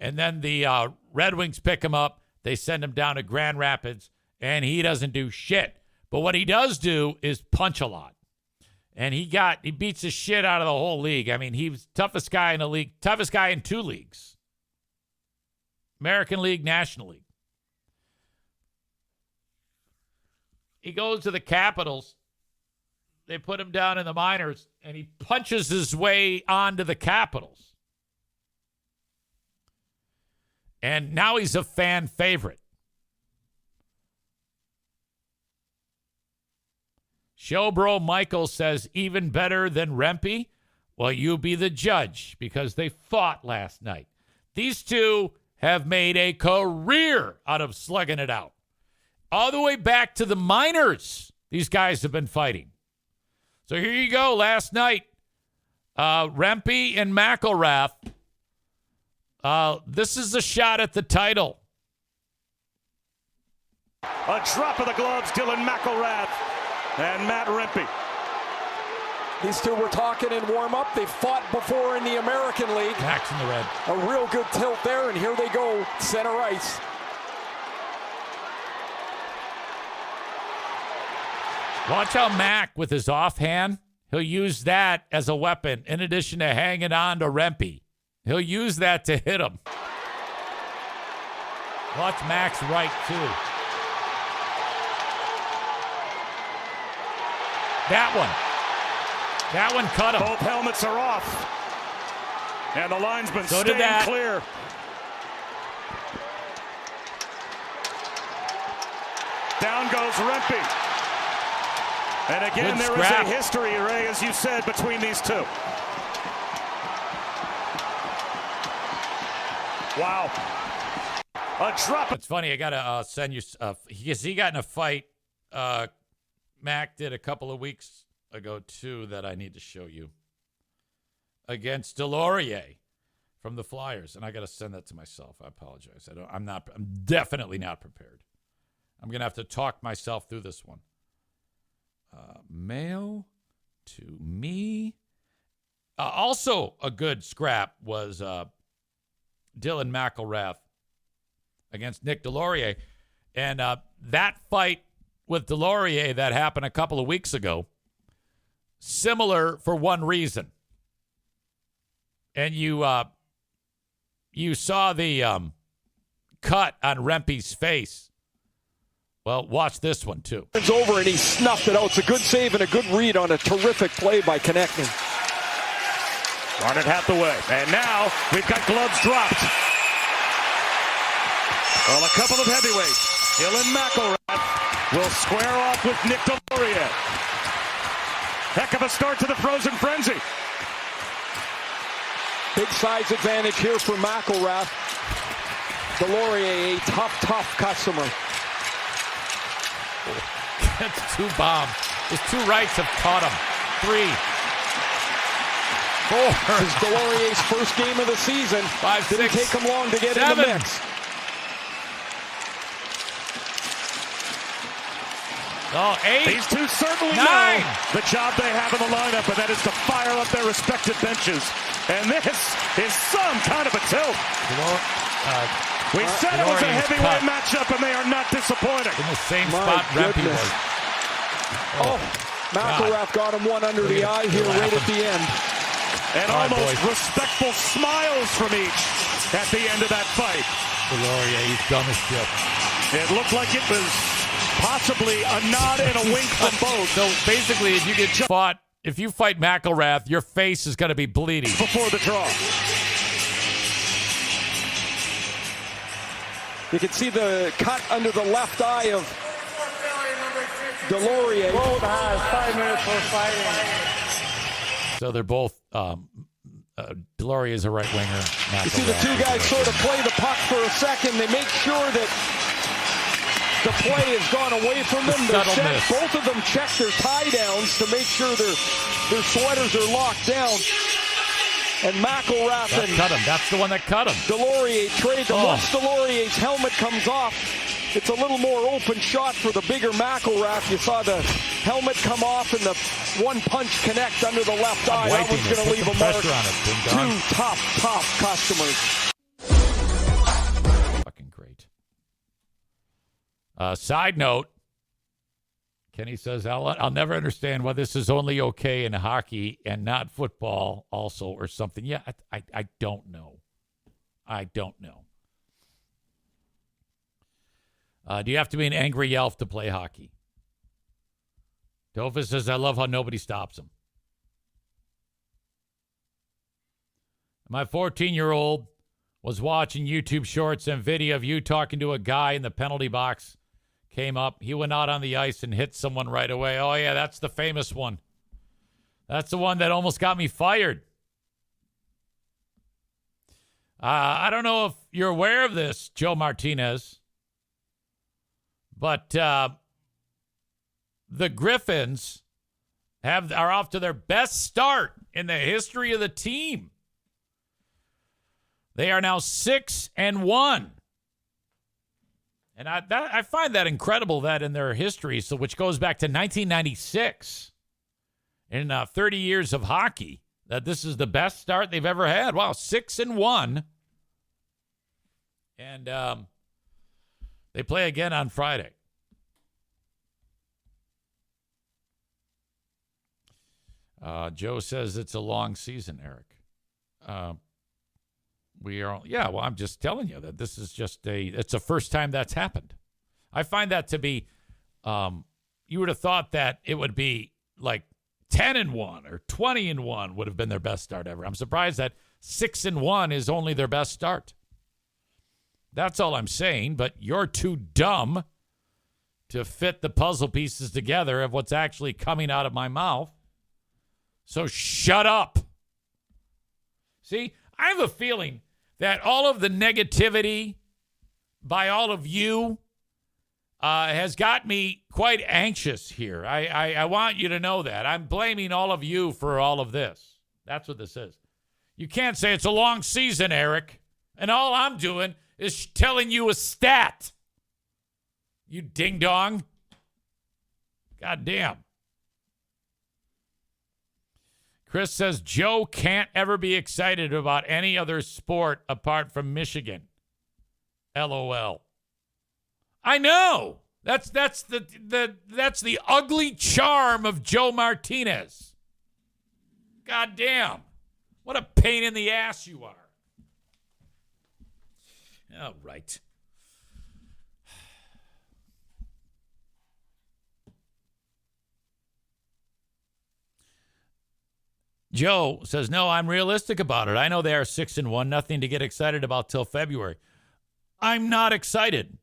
And then the Red Wings pick him up. They send him down to Grand Rapids, and he doesn't do shit. But what he does do is punch a lot. And he beats the shit out of the whole league. I mean, he was toughest guy in the league, toughest guy in 2 leagues. American League, National League. He goes to the Capitals. They put him down in the minors, and he punches his way onto the Capitals. And now he's a fan favorite. Showbro Michael says, even better than Rempe? Well, you be the judge, because they fought last night. These two have made a career out of slugging it out. All the way back to the minors, these guys have been fighting. So here you go, last night, Rempe and McElrath. This is a shot at the title.
A drop of the gloves, Dylan McElrath and Matt Rempe.
These two were talking in warm-up. They fought before in the American League.
Max in the red.
A real good tilt there, and here they go, center ice.
Watch how Mac, with his offhand, he'll use that as a weapon in addition to hanging on to Rempe. He'll use that to hit him. Watch Mac's right, too. That one cut him.
Both helmets are off. And the linesman
So
staying
did that.
clear. Down goes Rempe. And again,
Good
there is
scrap.
a history, Ray, as you said, between these two. Wow. A drop.
It's funny. I got to send you, he got in a fight. Mac did a couple of weeks ago, too, that I need to show you. Against Delorier from the Flyers. And I got to send that to myself. I apologize. I'm definitely not prepared. I'm going to have to talk myself through this one. Mail to me. Also a good scrap was Dylan McElrath against Nick Delorier. And that fight with Delorier that happened a couple of weeks ago, similar for one reason. And you saw the cut on Rempe's face. Well, watch this one, too.
It's over, and he snuffed it out. It's a good save and a good read on a terrific play by Konechny.
Barnett half the way. And now we've got gloves dropped. Well, a couple of heavyweights. Dylan McElrath will square off with Nick Delorier. Heck of a start to the Frozen Frenzy.
Big size advantage here for McElrath. Delorier, a tough customer.
That's 2 bombs. His 2 rights have caught him. 3, 4.
This is Delorier's first game of the season.
5,
Didn't
6,
take him long to get
7.
in the mix.
Oh, 8.
These two certainly
9.
know the job they have in the lineup, and that is to fire up their respective benches. And this is some kind of a tilt. We said it was a heavyweight matchup, and they are not disappointing.
In the same spot Rempe was.
Oh, McElrath got him one under the eye here right at the end.
And
All right,
almost
boys.
respectful smiles from each at the end of that fight.
Delorier, he's dumb as shit.
It looked like it was possibly a nod and a wink from both.
So basically, if you fight McElrath, your face is going to be bleeding.
Before the draw.
You can see the cut under the left eye of Delorier.
Both has 5 minutes for fighting.
So they're both, Delorier is a right winger.
You see the two guys sort of play the puck for a second. They make sure that the play has gone away from them. They're set. Both of them check their tie downs to make sure their sweaters are locked down. And McElrath
That cut him. That's the one that cut him.
Delorier trade them. Once Delorier's helmet comes off, it's a little more open shot for the bigger McElrath. You saw the helmet come off and the one punch connect under the left eye. That was going to leave a mark. Two tough customers.
Fucking great. Side note, Kenny says, I'll never understand why this is only okay in hockey and not football also or something. Yeah, I don't know. I don't know. Do you have to be an angry elf to play hockey? Topher says, I love how nobody stops him. My 14-year-old was watching YouTube shorts and video of you talking to a guy in the penalty box. Came up. He went out on the ice and hit someone right away. Oh, yeah, that's the famous one. That's the one that almost got me fired. I don't know if you're aware of this, Joe Martinez, but the Griffins are off to their best start in the history of the team. They are now 6-1. And I find that incredible that in their history, so which goes back to 1996, in 30 years of hockey, that this is the best start they've ever had. Wow, 6-1. And they play again on Friday. Joe says it's a long season, Eric. I'm just telling you that this is it's the first time that's happened. I find that to be, you would have thought that it would be like 10-1 or 20-1 would have been their best start ever. I'm surprised that 6-1 is only their best start. That's all I'm saying, but you're too dumb to fit the puzzle pieces together of what's actually coming out of my mouth. So shut up. See, I have a feeling that all of the negativity by all of you has got me quite anxious here. I want you to know that. I'm blaming all of you for all of this. That's what this is. You can't say it's a long season, Eric, and all I'm doing is telling you a stat. You ding-dong. God damn. Chris says Joe can't ever be excited about any other sport apart from Michigan. LOL. I know. That's the ugly charm of Joe Martinez. God damn. What a pain in the ass you are. All right. Joe says, no, I'm realistic about it. I know they are 6-1, nothing to get excited about till February. I'm not excited.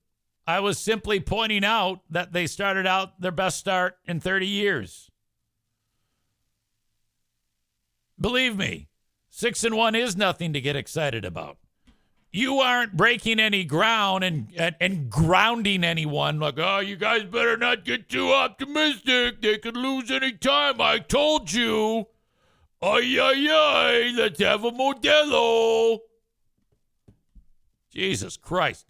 I was simply pointing out that they started out their best start in 30 years. Believe me, 6-1 is nothing to get excited about. You aren't breaking any ground and grounding anyone like, oh, you guys better not get too optimistic. They could lose any time. I told you. Ay, ay, ay, let's have a Modelo. Jesus Christ.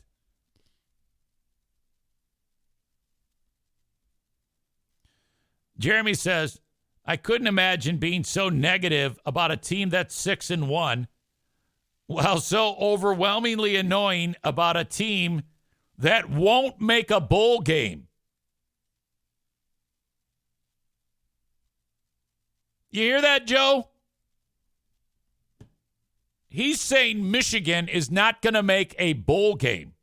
Jeremy says, I couldn't imagine being so negative about a team that's 6-1 while so overwhelmingly annoying about a team that won't make a bowl game. You hear that, Joe? He's saying Michigan is not going to make a bowl game.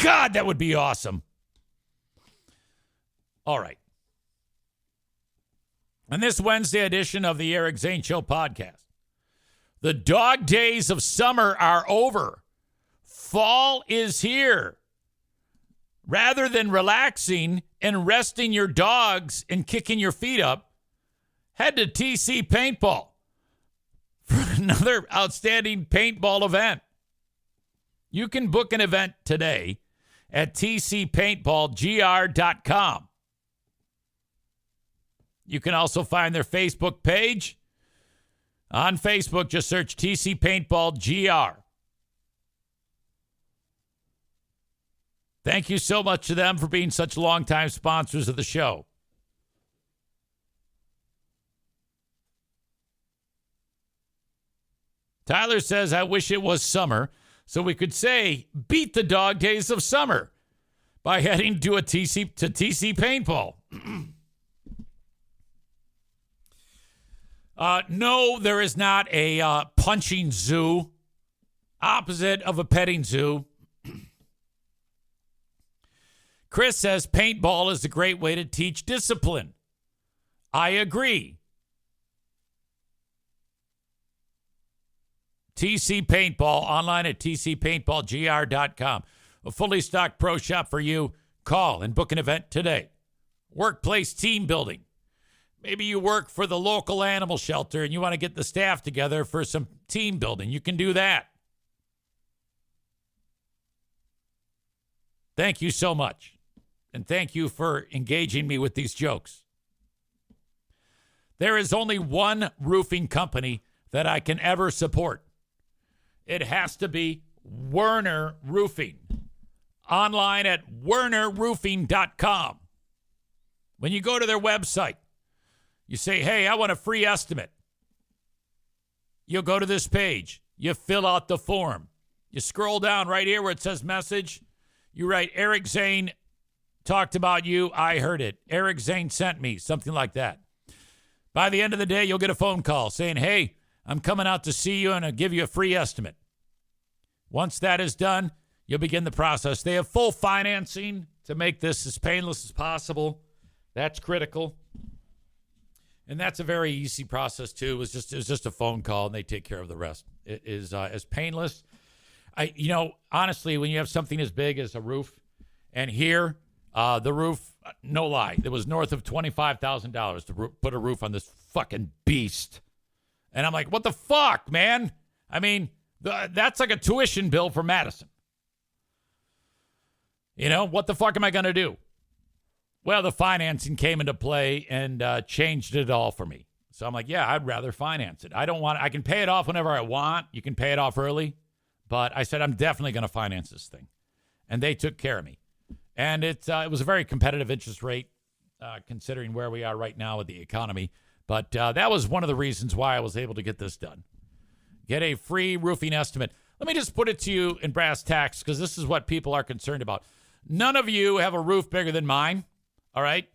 God, that would be awesome. All right. On this Wednesday edition of the Eric Zane Show podcast, the dog days of summer are over. Fall is here. Rather than relaxing and resting your dogs and kicking your feet up, head to TC Paintball for another outstanding paintball event. You can book an event today at tcpaintballgr.com. You can also find their Facebook page. On Facebook, just search TC Paintball GR. Thank you so much to them for being such longtime sponsors of the show. Tyler says, I wish it was summer So we could say, beat the dog days of summer by heading to TC Paintball. No, there is not a punching zoo opposite of a petting zoo. Chris says paintball is a great way to teach discipline. I agree. TC Paintball, online at tcpaintballgr.com. A fully stocked pro shop for you. Call and book an event today. Workplace team building. Maybe you work for the local animal shelter and you want to get the staff together for some team building. You can do that. Thank you so much. And thank you for engaging me with these jokes. There is only one roofing company that I can ever support. It has to be Werner Roofing. Online at wernerroofing.com. When you go to their website, you say, hey, I want a free estimate. You'll go to this page. You fill out the form. You scroll down right here where it says message. You write, Eric Zane talked about you. I heard it. Eric Zane sent me, something like that. By the end of the day, you'll get a phone call saying, hey, I'm coming out to see you and I'll give you a free estimate. Once that is done, you'll begin the process. They have full financing to make this as painless as possible. That's critical. And that's a very easy process, too. It was just a phone call, and they take care of the rest. It is as painless. Honestly, when you have something as big as a roof, and here, the roof, no lie, it was north of $25,000 to put a roof on this fucking beast. And I'm like, what the fuck, man? I mean, that's like a tuition bill for Madison. What the fuck am I going to do? Well, the financing came into play and changed it all for me. So I'm like, yeah, I'd rather finance it. I can pay it off whenever I want. You can pay it off early. But I said, I'm definitely going to finance this thing. And they took care of me. And it was a very competitive interest rate, considering where we are right now with the economy. But that was one of the reasons why I was able to get this done. Get a free roofing estimate. Let me just put it to you in brass tacks, because this is what people are concerned about. None of you have a roof bigger than mine, all right?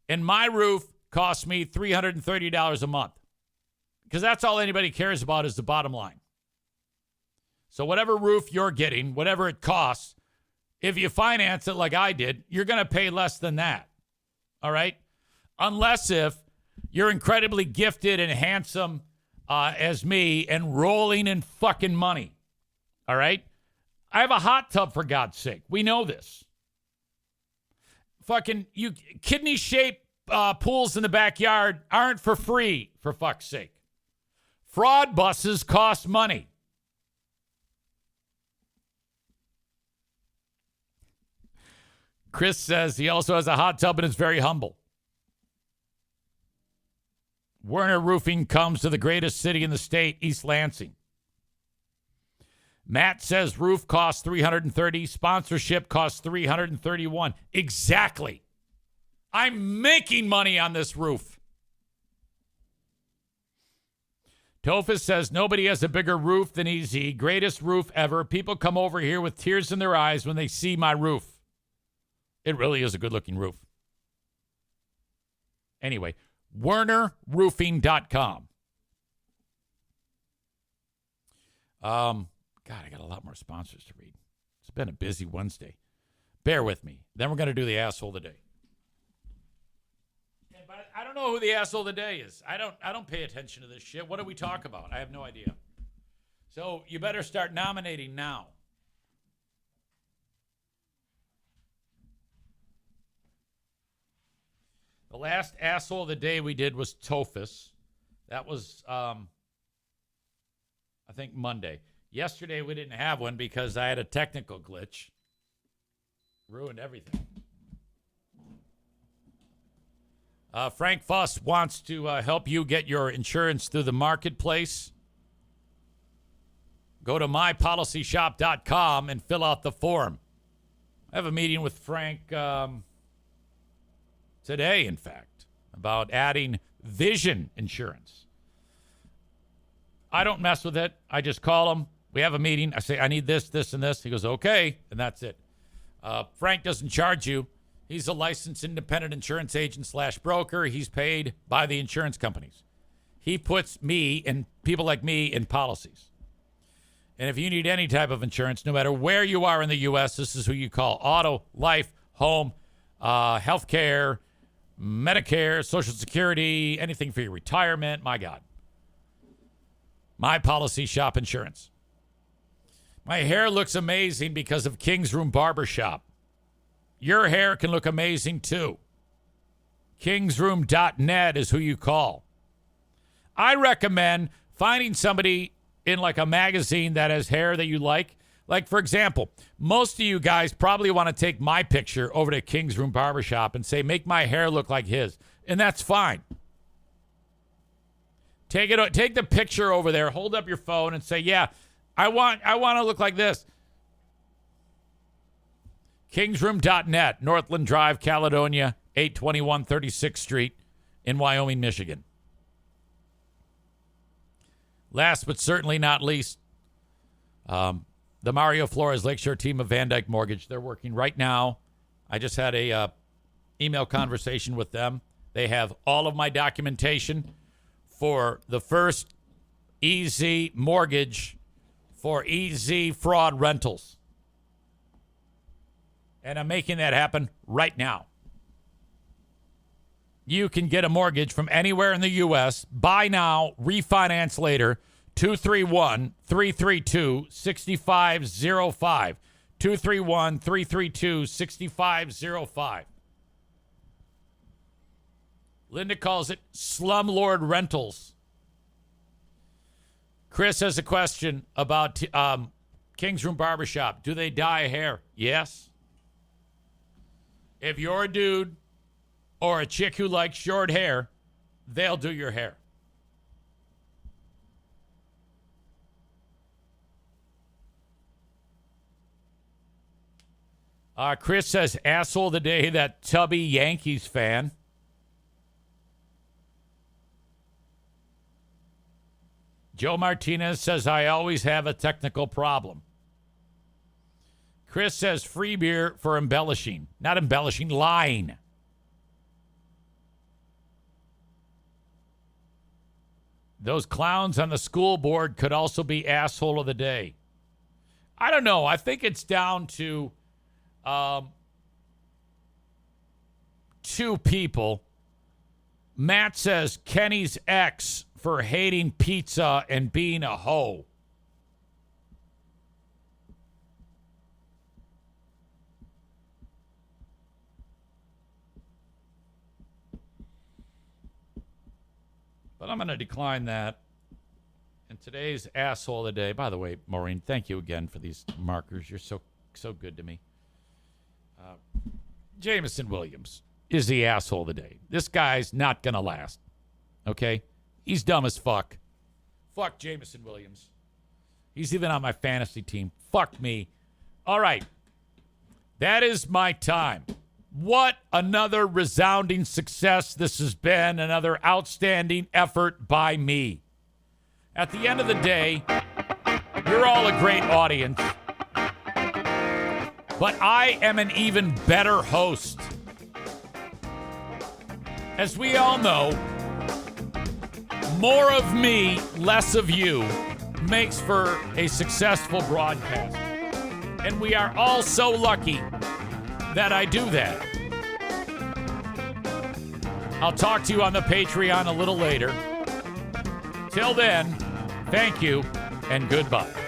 And my roof costs me $330 a month, because that's all anybody cares about is the bottom line. So whatever roof you're getting, whatever it costs, if you finance it like I did, you're going to pay less than that, all right? Unless if you're incredibly gifted and handsome as me and rolling in fucking money, all right? I have a hot tub, for God's sake. We know this. Fucking kidney-shaped pools in the backyard aren't for free, for fuck's sake. Fraud buses cost money. Chris says he also has a hot tub and is very humble. Werner Roofing comes to the greatest city in the state, East Lansing. Matt says roof costs $330. Sponsorship costs $331. Exactly. I'm making money on this roof. Tofus says nobody has a bigger roof than EZ. Greatest roof ever. People come over here with tears in their eyes when they see my roof. It really is a good-looking roof. Anyway, wernerroofing.com. God, I got a lot more sponsors to read. It's been a busy Wednesday. Bear with me. Then we're going to do the asshole of the day. But I don't know who the asshole of the day is. I don't pay attention to this shit. What do we talk about? I have no idea. So you better start nominating now. The last asshole of the day we did was Tofus. That was, I think, Monday. Yesterday we didn't have one because I had a technical glitch. Ruined everything. Frank Fuss wants to help you get your insurance through the marketplace. Go to mypolicyshop.com and fill out the form. I have a meeting with Frank today, in fact, about adding vision insurance. I don't mess with it. I just call them. We have a meeting. I say, I need this, this, and this. He goes, okay, and that's it. Frank doesn't charge you. He's a licensed independent insurance agent / broker. He's paid by the insurance companies. He puts me and people like me in policies. And if you need any type of insurance, no matter where you are in the U.S., this is who you call: auto, life, home, health care, Medicare, Social Security, anything for your retirement. My God. My Policy Shop Insurance. My hair looks amazing because of King's Room Barbershop. Your hair can look amazing too. Kingsroom.net is who you call. I recommend finding somebody in like a magazine that has hair that you like. Like, for example, most of you guys probably want to take my picture over to King's Room Barbershop and say, make my hair look like his. And that's fine. Take the picture over there, hold up your phone and say, yeah, I want to look like this. Kingsroom.net, Northland Drive, Caledonia, 821 36th Street in Wyoming, Michigan. Last but certainly not least, the Mario Flores Lakeshore team of Van Dyke Mortgage. They're working right now. I just had a email conversation with them. They have all of my documentation for the first EZ mortgage for EZ fraud rentals. And I'm making that happen right now. You can get a mortgage from anywhere in the U.S. Buy now, refinance later. 231-332-6505. 231-332-6505. Linda calls it Slumlord Rentals. Chris has a question about King's Room Barbershop. Do they dye hair? Yes. If you're a dude or a chick who likes short hair, they'll do your hair. Chris says, asshole of the day, that tubby Yankees fan. Joe Martinez says, I always have a technical problem. Chris says, free beer for embellishing. Not embellishing, lying. Those clowns on the school board could also be asshole of the day. I don't know. I think it's down to two people. Matt says Kenny's ex for hating pizza and being a hoe. But I'm going to decline that. And today's asshole of the day, by the way, Maureen, thank you again for these markers. You're so good to me. Jameson Williams is the asshole of the day. This guy's not going to last. Okay? He's dumb as fuck. Fuck Jameson Williams. He's even on my fantasy team. Fuck me. All right. That is my time. What another resounding success this has been. Another outstanding effort by me. At the end of the day, you're all a great audience. But I am an even better host. As we all know, more of me, less of you makes for a successful broadcast. And we are all so lucky that I do that. I'll talk to you on the Patreon a little later. Till then, thank you and goodbye.